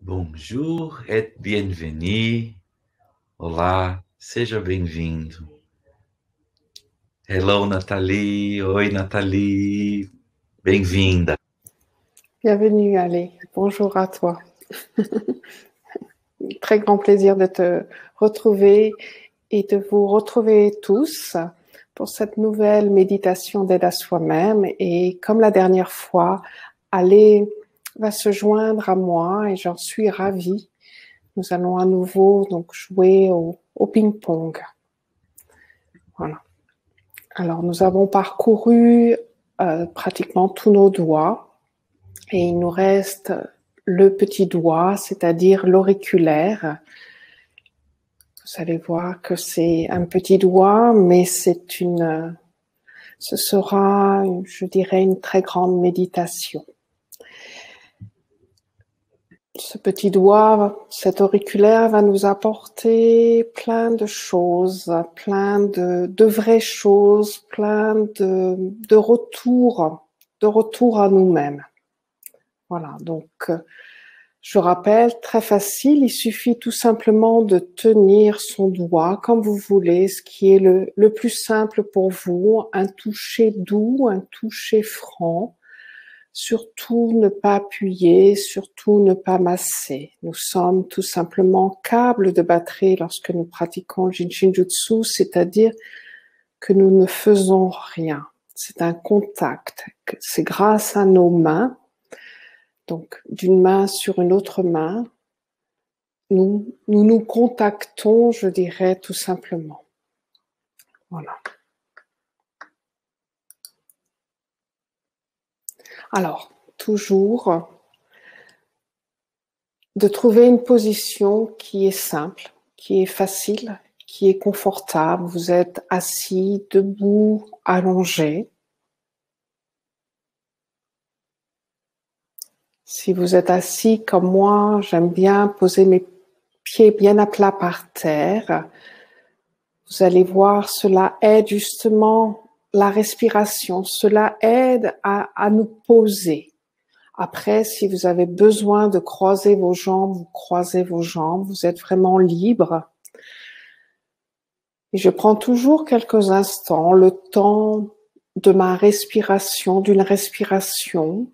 Bonjour et bienvenue. Olá, seja bem-vindo. Hello, Nathalie. Oi, Nathalie. Bem-vinda. Bienvenue, Ali. Bonjour à toi. Très grand plaisir de te retrouver et de vous retrouver tous pour cette nouvelle méditation d'aide à soi-même. Et comme la dernière fois, Ali va se joindre à moi et j'en suis ravie. Nous allons à nouveau donc jouer au ping-pong. Voilà. Alors, nous avons parcouru pratiquement tous nos doigts et il nous reste le petit doigt, c'est-à-dire l'auriculaire. Vous allez voir que c'est un petit doigt, mais ce sera, je dirais, une très grande méditation. Ce petit doigt, cet auriculaire va nous apporter plein de choses, plein de vraies choses, plein de retour à nous-mêmes. Voilà, donc je rappelle, très facile, il suffit tout simplement de tenir son doigt comme vous voulez, ce qui est le plus simple pour vous, un toucher doux, un toucher franc. Surtout ne pas appuyer, surtout ne pas masser. Nous sommes tout simplement câbles de batterie lorsque nous pratiquons le Jinshinjutsu, c'est-à-dire que nous ne faisons rien. C'est un contact. C'est grâce à nos mains, donc d'une main sur une autre main, nous contactons, je dirais, tout simplement. Voilà. Alors, toujours, de trouver une position qui est simple, qui est facile, qui est confortable. Vous êtes assis, debout, allongé. Si vous êtes assis comme moi, j'aime bien poser mes pieds bien à plat par terre. Vous allez voir, cela aide justement la respiration, cela aide à nous poser. Après, si vous avez besoin de croiser vos jambes, vous croisez vos jambes, vous êtes vraiment libre. Et je prends toujours quelques instants, le temps de ma respiration, d'une respiration,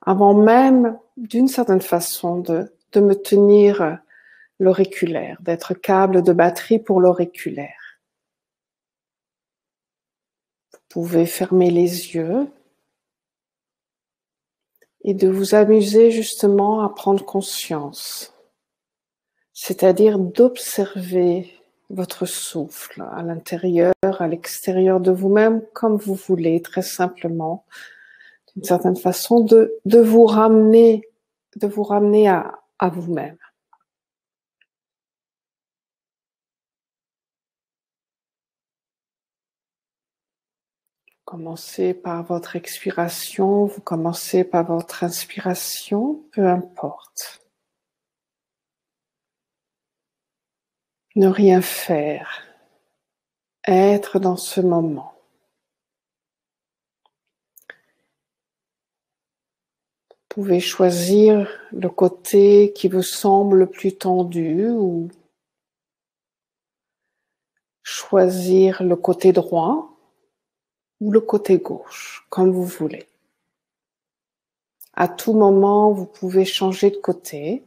avant même, d'une certaine façon, de me tenir l'auriculaire, d'être câble de batterie pour l'auriculaire. Vous pouvez fermer les yeux et de vous amuser justement à prendre conscience, c'est-à-dire d'observer votre souffle à l'intérieur, à l'extérieur de vous-même, comme vous voulez, très simplement, d'une certaine façon, de vous ramener à vous-même. Commencez par votre expiration, vous commencez par votre inspiration, peu importe. Ne rien faire, être dans ce moment. Vous pouvez choisir le côté qui vous semble le plus tendu ou choisir le côté droit ou le côté gauche, comme vous voulez. À tout moment, vous pouvez changer de côté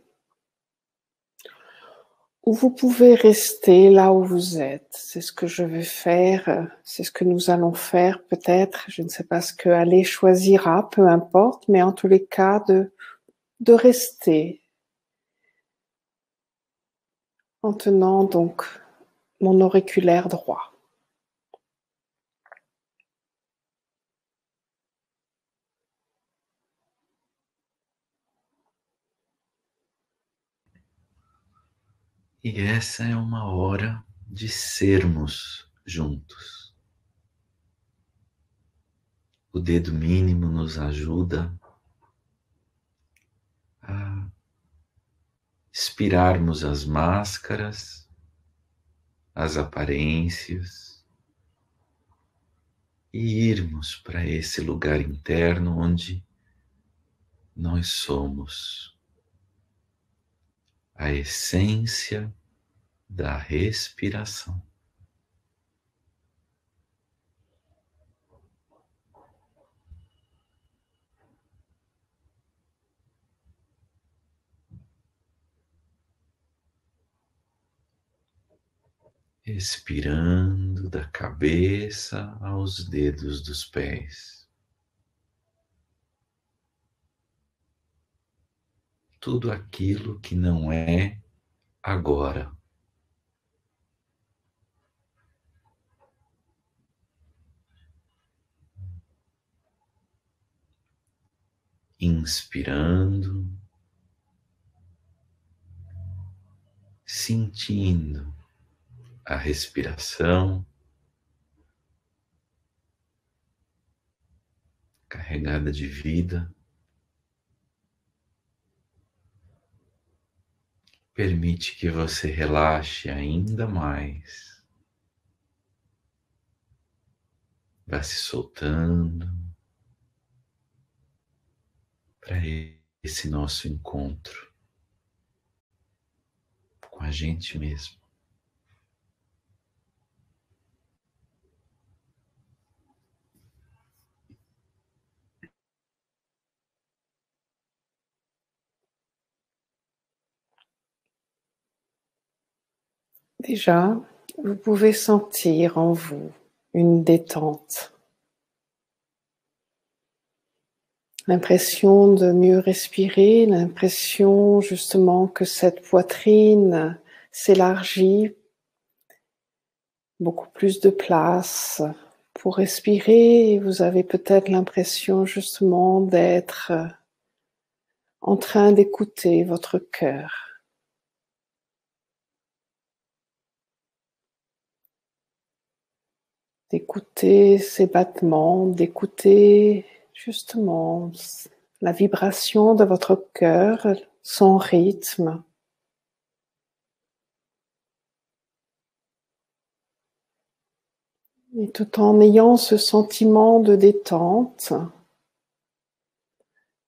ou vous pouvez rester là où vous êtes. C'est ce que je vais faire, c'est ce que nous allons faire peut-être. Je ne sais pas ce que Ali choisira, peu importe, mais en tous les cas, de rester en tenant donc mon auriculaire droit. E essa é uma hora de sermos juntos. O dedo mínimo nos ajuda a expirarmos as máscaras, as aparências e irmos para esse lugar interno onde nós somos. a essência da respiração. Expirando da cabeça aos dedos dos pés. Tudo aquilo que não é agora. Inspirando, sentindo a respiração carregada de vida. Permite que você relaxe ainda mais. Vá se soltando para esse nosso encontro com a gente mesmo. Déjà, vous pouvez sentir en vous une détente, l'impression de mieux respirer, l'impression justement que cette poitrine s'élargit, beaucoup plus de place pour respirer, et vous avez peut-être l'impression justement d'être en train d'écouter votre cœur. D'écouter ses battements, d'écouter justement la vibration de votre cœur, son rythme. Et tout en ayant ce sentiment de détente,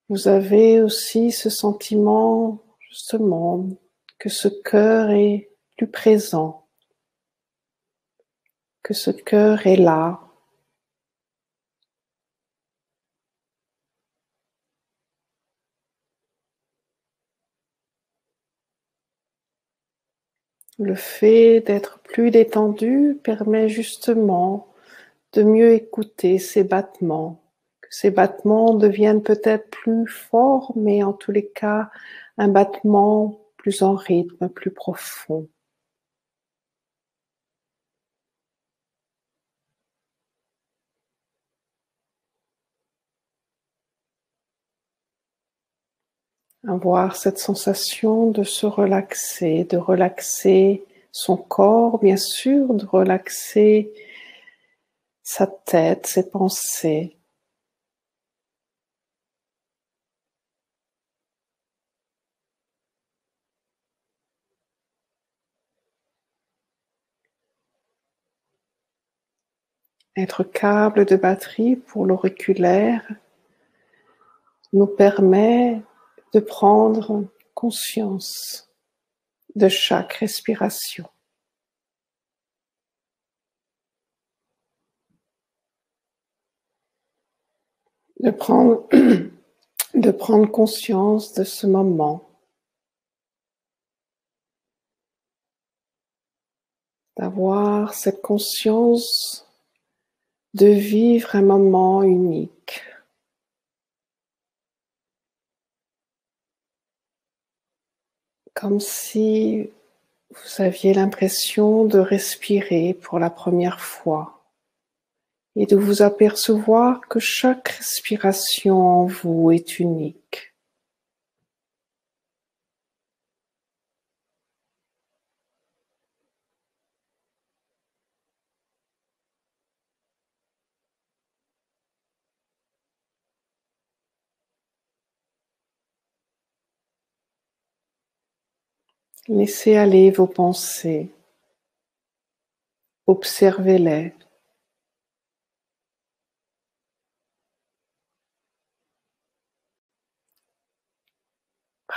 vous avez aussi ce sentiment justement que ce cœur est plus présent, que ce cœur est là. Le fait d'être plus détendu permet justement de mieux écouter ces battements, que ces battements deviennent peut-être plus forts, mais en tous les cas, un battement plus en rythme, plus profond. Avoir cette sensation de se relaxer, de relaxer son corps, bien sûr, de relaxer sa tête, ses pensées. Être câble de batterie pour l'auriculaire nous permet de prendre conscience de chaque respiration. De prendre conscience de ce moment, d'avoir cette conscience de vivre un moment unique. Comme si vous aviez l'impression de respirer pour la première fois et de vous apercevoir que chaque respiration en vous est unique. Laissez aller vos pensées, observez-les.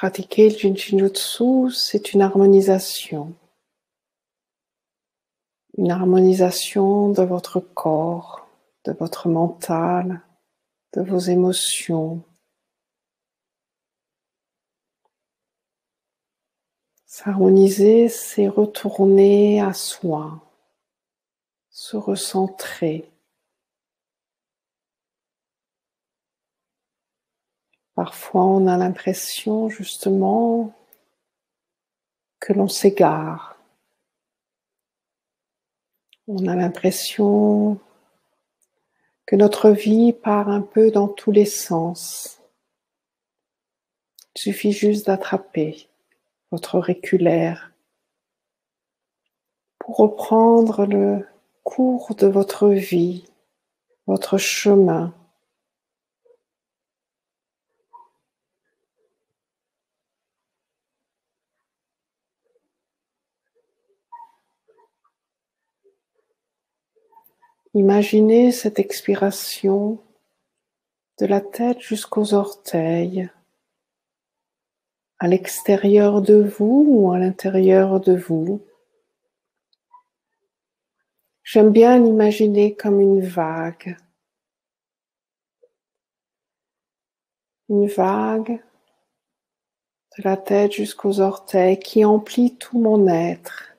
Pratiquer le Jinjinjutsu, c'est une harmonisation de votre corps, de votre mental, de vos émotions. S'harmoniser, c'est retourner à soi, se recentrer. Parfois, on a l'impression justement que l'on s'égare. On a l'impression que notre vie part un peu dans tous les sens. Il suffit juste d'attraper votre auriculaire pour reprendre le cours de votre vie, votre chemin. Imaginez cette expiration de la tête jusqu'aux orteils, à l'extérieur de vous ou à l'intérieur de vous. J'aime bien l'imaginer comme une vague de la tête jusqu'aux orteils qui emplit tout mon être,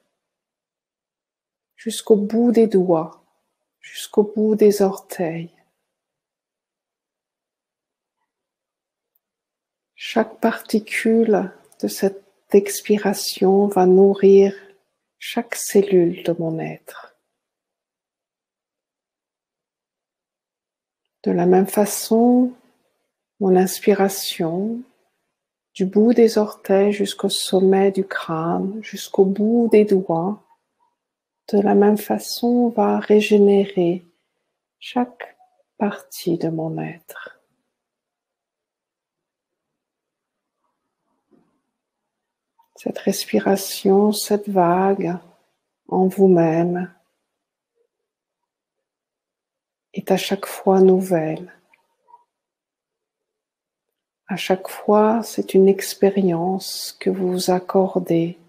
jusqu'au bout des doigts, jusqu'au bout des orteils. Chaque particule de cette expiration va nourrir chaque cellule de mon être. De la même façon, mon inspiration, du bout des orteils jusqu'au sommet du crâne, jusqu'au bout des doigts, de la même façon va régénérer chaque partie de mon être. Cette respiration, cette vague en vous-même est à chaque fois nouvelle. À chaque fois, c'est une expérience que vous vous accordez.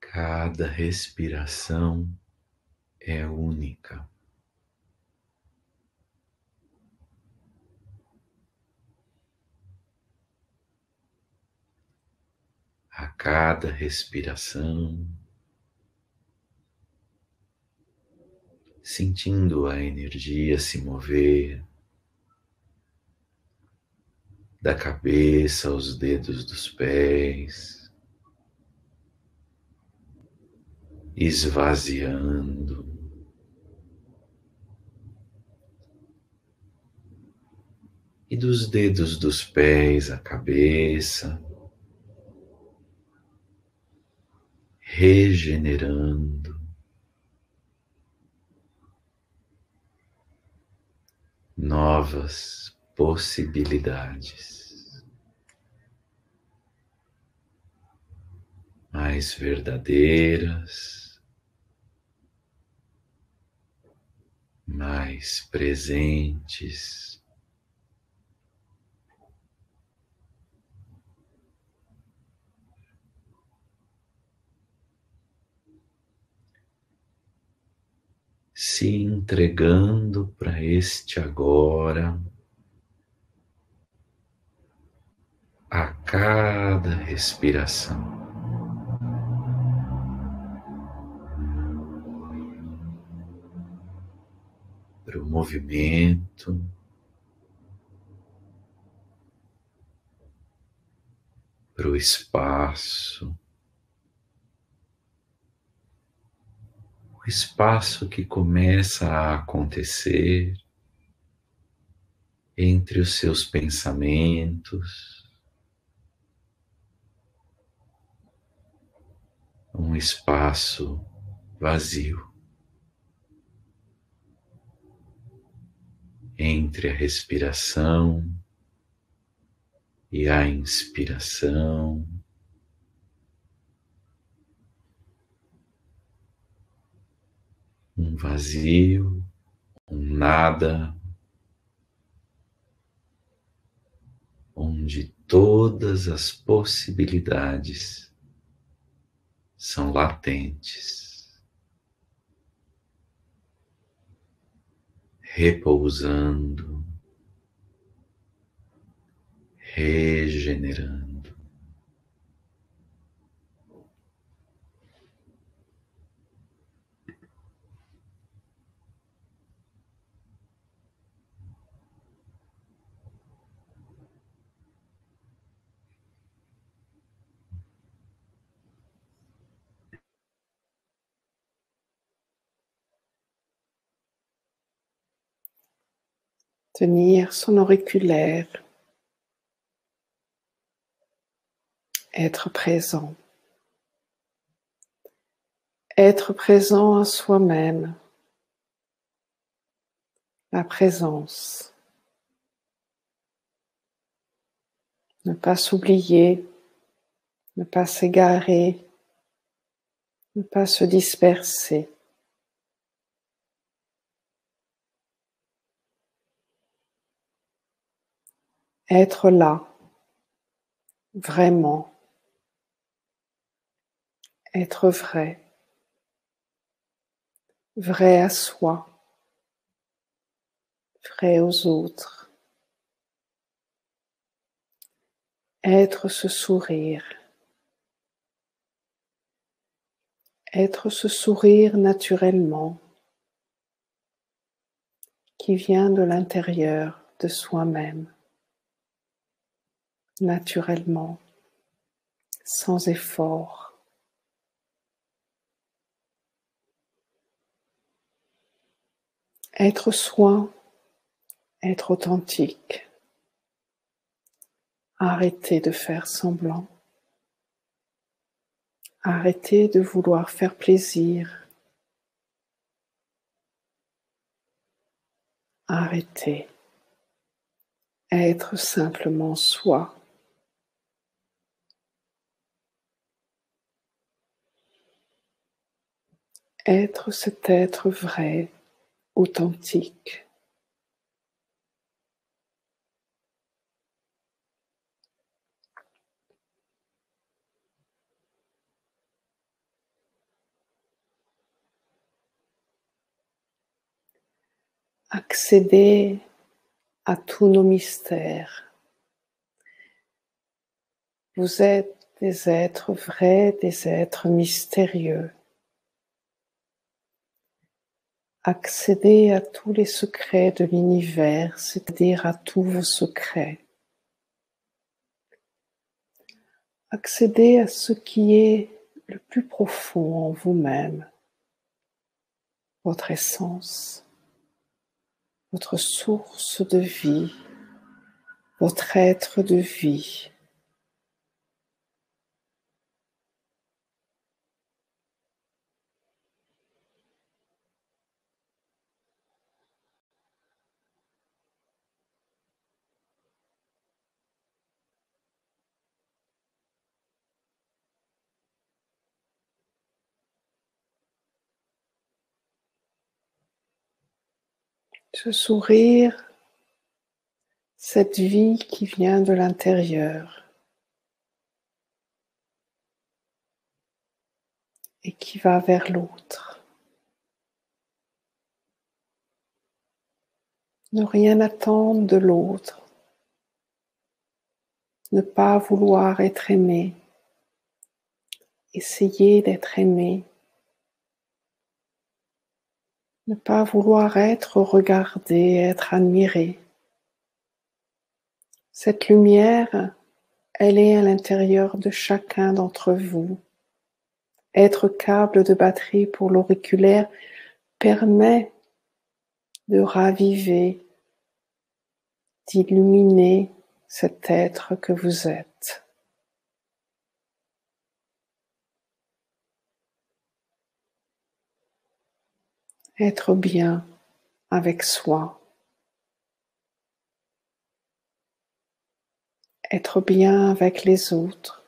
Cada respiração é única. A cada respiração, sentindo a energia se mover da cabeça aos dedos dos pés, esvaziando, e dos dedos dos pés à cabeça, regenerando, novas possibilidades, mais verdadeiras, mais presentes. Se entregando para este agora, a cada respiração. para o movimento, para o espaço, o espaço que começa a acontecer entre os seus pensamentos, um espaço vazio entre a respiração e a inspiração. Um vazio, um nada, onde todas as possibilidades são latentes, repousando, regenerando. Tenir son auriculaire, être présent. Être présent à soi-même, la présence. Ne pas s'oublier, ne pas s'égarer, ne pas se disperser. Être là, vraiment. Être vrai. Vrai à soi. Vrai aux autres. Être ce sourire. Être ce sourire naturellement qui vient de l'intérieur de soi-même, naturellement, sans effort. Être soi, être authentique. Arrêtez de faire semblant. Arrêtez de vouloir faire plaisir. Arrêtez. Être simplement soi. Être cet être vrai, authentique. Accéder à tous nos mystères. Vous êtes des êtres vrais, des êtres mystérieux. Accédez à tous les secrets de l'univers, c'est-à-dire à tous vos secrets. Accédez à ce qui est le plus profond en vous-même, votre essence, votre source de vie, votre être de vie. Ce sourire, cette vie qui vient de l'intérieur et qui va vers l'autre. Ne rien attendre de l'autre, ne pas vouloir être aimé, essayer d'être aimé, Ne pas vouloir être regardé, être admiré. Cette lumière, elle est à l'intérieur de chacun d'entre vous. Être câble de batterie pour l'auriculaire permet de raviver, d'illuminer cet être que vous êtes. Être bien avec soi. Être bien avec les autres.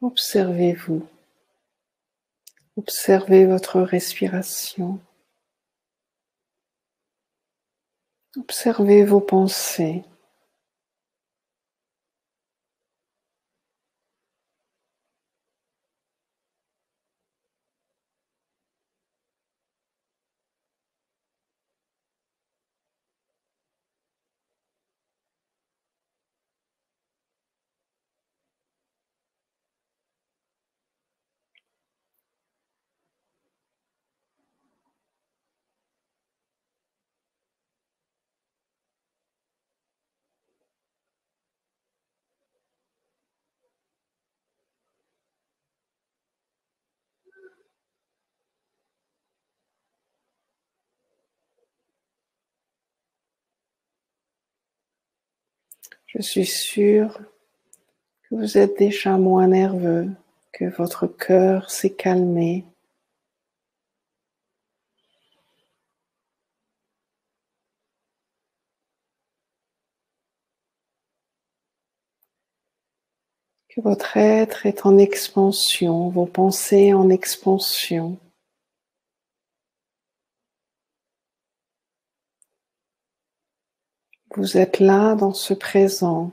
Observez-vous. Observez votre respiration. Observez vos pensées. Je suis sûre que vous êtes déjà moins nerveux, que votre cœur s'est calmé. Que votre être est en expansion, vos pensées en expansion. Vous êtes là dans ce présent.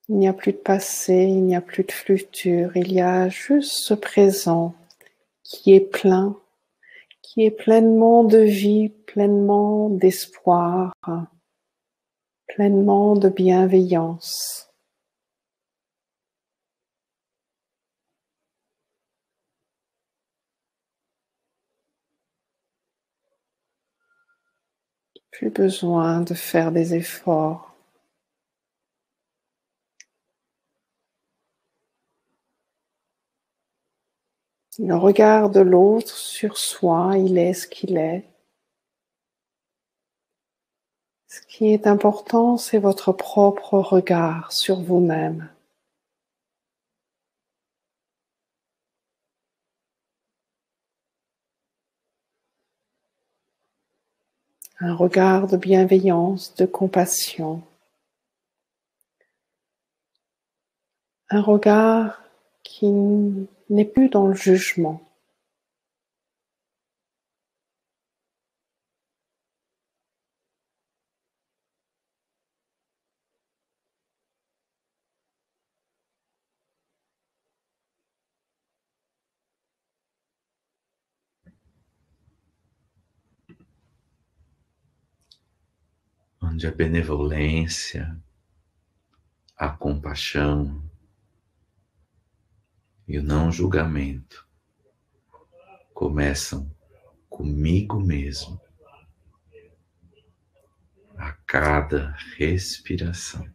Il n'y a plus de passé, il n'y a plus de futur, il y a juste ce présent qui est plein, qui est pleinement de vie, pleinement d'espoir, pleinement de bienveillance. Plus besoin de faire des efforts. Le regard de l'autre sur soi, il est ce qu'il est. Ce qui est important, c'est votre propre regard sur vous-même. Un regard de bienveillance, de compassion. Un regard qui n'est plus dans le jugement. Onde a benevolência, a compaixão e o não julgamento começam comigo mesmo, a cada respiração.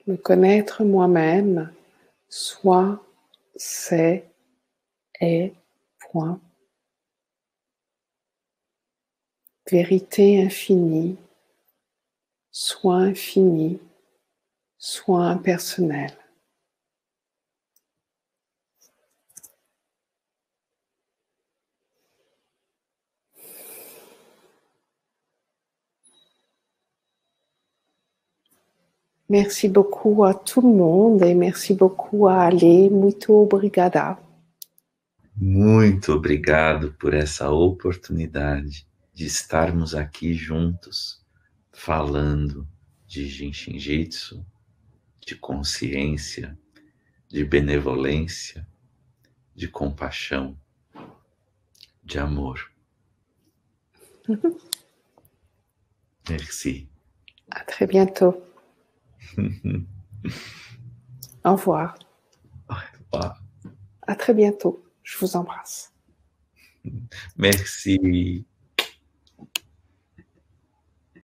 Me connaître moi-même, soit, c'est, est, point. Vérité infinie, soin infini, soin impersonnel. Merci beaucoup a tout le monde e merci beaucoup a Ale. Muito obrigada. Muito obrigado por essa oportunidade de estarmos aqui juntos, falando de Jinshin Jitsu, de consciência, de benevolência, de compaixão, de amor. Merci. À très bientôt. Au revoir. À très bientôt. Je vous embrasse. Merci.